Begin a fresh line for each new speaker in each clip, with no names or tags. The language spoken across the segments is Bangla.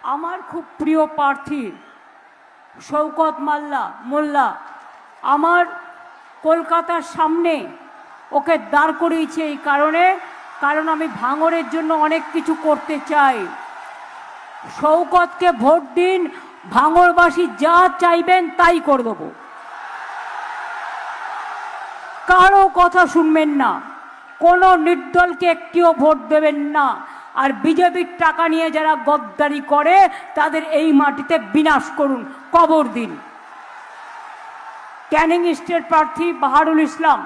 আমার খুব প্রিয় প্রার্থী শওকত মোল্লা আমার কলকাতার সামনে ওকে দাঁড় করিয়েছি এই কারণ আমি ভাঙড়ের জন্য অনেক কিছু করতে চাই। শওকতকে ভোট দিন, ভাঙড়বাসী যা চাইবেন তাই করে দেবো। কারো কথা শুনবেন না, কোনো নির্দলকে একটিও ভোট দেবেন না। আর বিজেপির টাকা নিয়ে যারা গদ্দারি করে তাদের এই মাটিতে বিনাশ করুন, কবর দিন। ক্যানিং স্টেট প্রার্থী বাহারুল ইসলাম,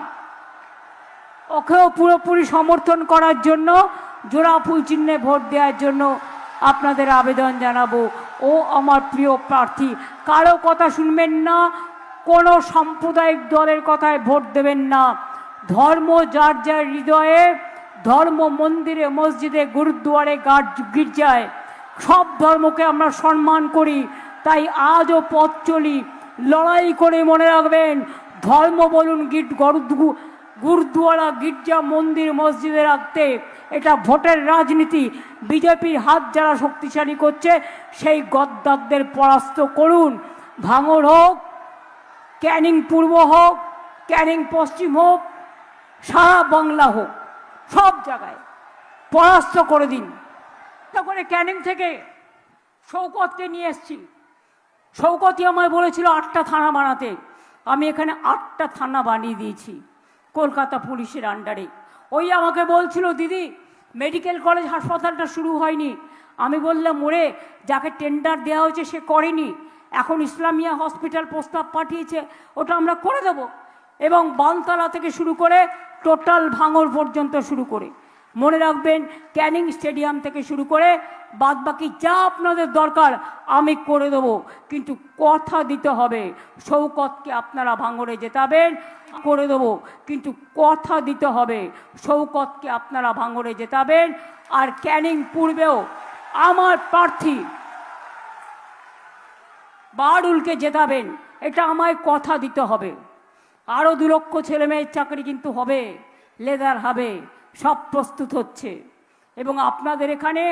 ওকেও পুরোপুরি সমর্থন করার জন্য, জোড়া ফুল চিহ্নে ভোট দেওয়ার জন্য আপনাদের আবেদন জানাবো। ও আমার প্রিয় প্রার্থী, কারো কথা শুনবেন না, কোনো সাম্প্রদায়িক দলের কথায় ভোট দেবেন না। ধর্ম যার যার হৃদয়ে, ধর্ম মন্দিরে মসজিদে গুরুদুয়ারে গির্জায় সব ধর্মকে আমরা সম্মান করি। তাই আজও পথ চলি, লড়াই করে। মনে রাখবেন, ধর্ম বলুন গুরুদুয়ারা গির্জা মন্দির মসজিদে রাখতে, এটা ভোটের রাজনীতি। বিজেপির হাত যারা শক্তিশালী করছে সেই গদ্দারদের পরাস্ত করুন। ভাঙড় হোক, ক্যানিং পূর্ব হোক, ক্যানিং পশ্চিম হোক, সারা বাংলা হোক, সব জায়গায় পরাস্ত করে দিন। করে ক্যানিং থেকে শওকতকে নিয়ে এসছি। শওকতই আমায় বলেছিল 8টা থানা বানাতে, আমি এখানে 8টা থানা বানিয়ে দিয়েছি কলকাতা পুলিশের আন্ডারে। ওই আমাকে বলছিল, দিদি মেডিকেল কলেজ হাসপাতালটা শুরু হয়নি। আমি বললাম, ওরে যাকে টেন্ডার দেওয়া হয়েছে সে করেনি, এখন ইসলামিয়া হসপিটাল প্রস্তাব পাঠিয়েছে, ওটা আমরা করে দেব। এবং বানতলা থেকে শুরু করে টোটাল ভাঙড় পর্যন্ত শুরু করে, মনে রাখবেন ক্যানিং স্টেডিয়াম থেকে শুরু করে বাদবাকি যা আপনাদের দরকার আমি করে দেবো। কিন্তু কথা দিতে হবে, শওকতকে আপনারা ভাঙড়ে জেতাবেন, করে দেবো। কিন্তু কথা দিতে হবে, শওকতকে আপনারা ভাঙড়ে জেতাবেন। আর ক্যানিং পূর্বেও আমার প্রার্থী বাহারুলকে জেতাবেন, এটা আমায় কথা দিতে হবে। আরও 2 লক্ষ ছেলেমেয়ের চাকরি কিন্তু হবে, লেদার হবে, সব প্রস্তুত হচ্ছে। এবং আপনাদের এখানে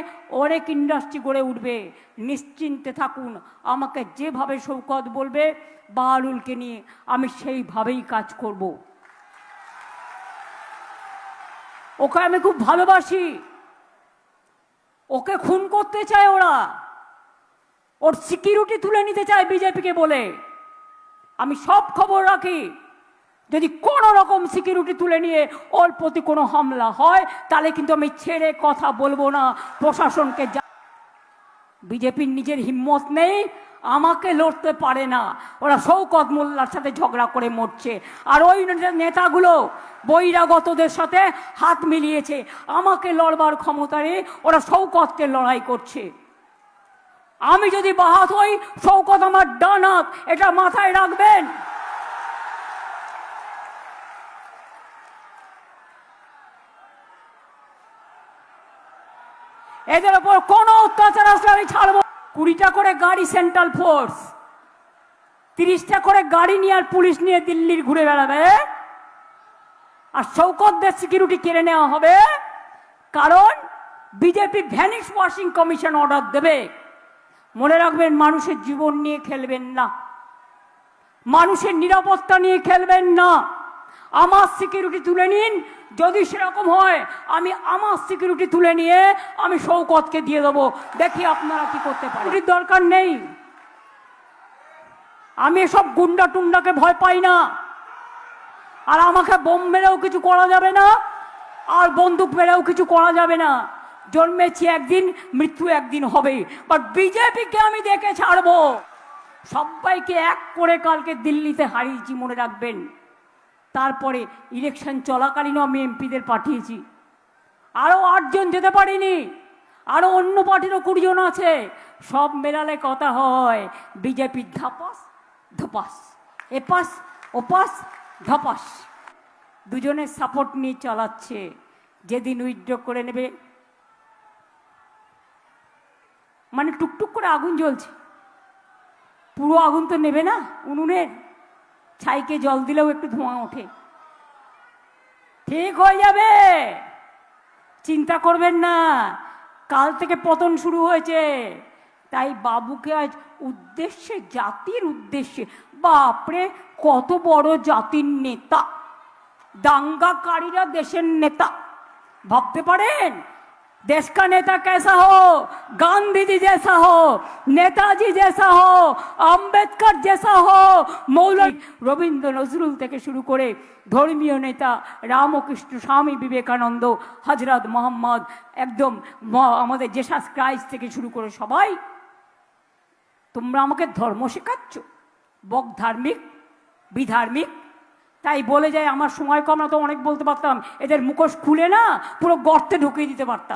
অনেক ইন্ডাস্ট্রি গড়ে উঠবে, নিশ্চিন্তে থাকুন। আমাকে যেভাবে শওকত বলবে বাহারুলকে নিয়ে আমি সেইভাবেই কাজ করব। ওকে আমি খুব ভালোবাসি, ওকে খুন করতে চায় ওরা, ওর সিকিউরিটি তুলে নিতে চায় বিজেপিকে বলে। আমি সব খবর রাখি, যদি কোনো রকম সিকিউরিটি তুলে নিয়ে ওর প্রতি কোনো হামলা হয় তাহলে কিন্তু আমি ছেড়ে কথা বলবো না প্রশাসনকে। বিজেপির নিজের হিম্মত নেই, আমাকে লড়তে পারে না, ওরা শওকত মোল্লার সাথে ঝগড়া করে মরছে। আর ওই নেতাগুলো বহিরাগতদের সাথে হাত মিলিয়েছে, আমাকে লড়বার ক্ষমতা নেই, ওরা শওকতকে লড়াই করছে। আমি যদি বাহাত হই, শওকত আমার ডান হাত, এটা মাথায় রাখবেন। এদের ওপর কোনো অত্যাচার আসলে আমি ছাড়বো। 20টা করে গাড়ি সেন্ট্রাল ফোর্স, 30টা করে গাড়ি নিয়ে আর পুলিশ নিয়ে দিল্লির ঘুরে বেড়াবে। আর শওকতদের সিকিউরিটি কেড়ে নেওয়া হবে, কারণ BJP vanish washing commission order দেবে। মনে রাখবেন, মানুষের জীবন নিয়ে খেলবেন না, মানুষের নিরাপত্তা নিয়ে খেলবেন না। আমার সিকিউরিটি তুলে নিন, যদি সেরকম হয় আমি আমার সিকিউরিটি তুলে নিয়ে আমি শওকতকে দিয়ে দেবো, দেখি আপনারা কি করতে পারেন। দরকার নেই, আমি এসব গুন্ডা টুন্ডাকে ভয় পাই না। আর আমাকে বোম মেরেও কিছু করা যাবে না, আর বন্দুক মেরেও কিছু করা যাবে না। জন্মেছি একদিন, মৃত্যু একদিন হবে, বাট বিজেপিকে আমি দেখে ছাড়বো। সবাইকে এক করে কালকে দিল্লিতে হারিয়েছি, মনে রাখবেন। তারপরে ইলেকশন চলাকালীনও আমি এমপিদের পাঠিয়েছি, আরও 8 জন যেতে পারিনি, আরও অন্য পার্টিরও 20 জন আছে। সব মেলালে কথা হয় বিজেপির ধাপাস ধপাস, এপাস ওপাস ধপাস। দুজনের সাপোর্ট নিয়ে চালাচ্ছে। যেদিন উইথড্র করে নেবে, মানে টুকটুক করে আগুন জ্বলছে, পুরো আগুন তো নেবে না, উনুনের ছাইকে জল দিলেও একটু ধোঁয়া ওঠে। ঠিক হয়ে যাবে, চিন্তা করবেন না। কাল থেকে পতন শুরু হয়েছে, তাই বাবুকে আজ উদ্দেশ্যে, জাতির উদ্দেশ্যে, বাপরে কত বড় জাতির নেতা, দাঙ্গাকারীরা দেশের নেতা, ভাবতে পারেন? देश का नेता कैसा हो? गांधी जी जैसा हो, नेताजी जैसा हो, আম্বেদকর जैसा हो, মৌলানা রবীন্দ্র নজরুল থেকে শুরু করে ধর্মীয় নেতা রামকৃষ্ণ, স্বামী বিবেকানন্দ, হজরত মোহাম্মদ, একদম আমাদের জেসাস ক্রাইস্ট থেকে শুরু করে সবাই। তোমরা আমাকে ধর্ম শেখাচ্ছ, বক ধার্মিক, বিধার্মিক। তাই বলে যায়, আমার সময় কম না তো অনেক বলতে পারতাম, এদের মুখোশ খুলে না পুরো গর্তে ঢুকিয়ে দিতে পারতাম।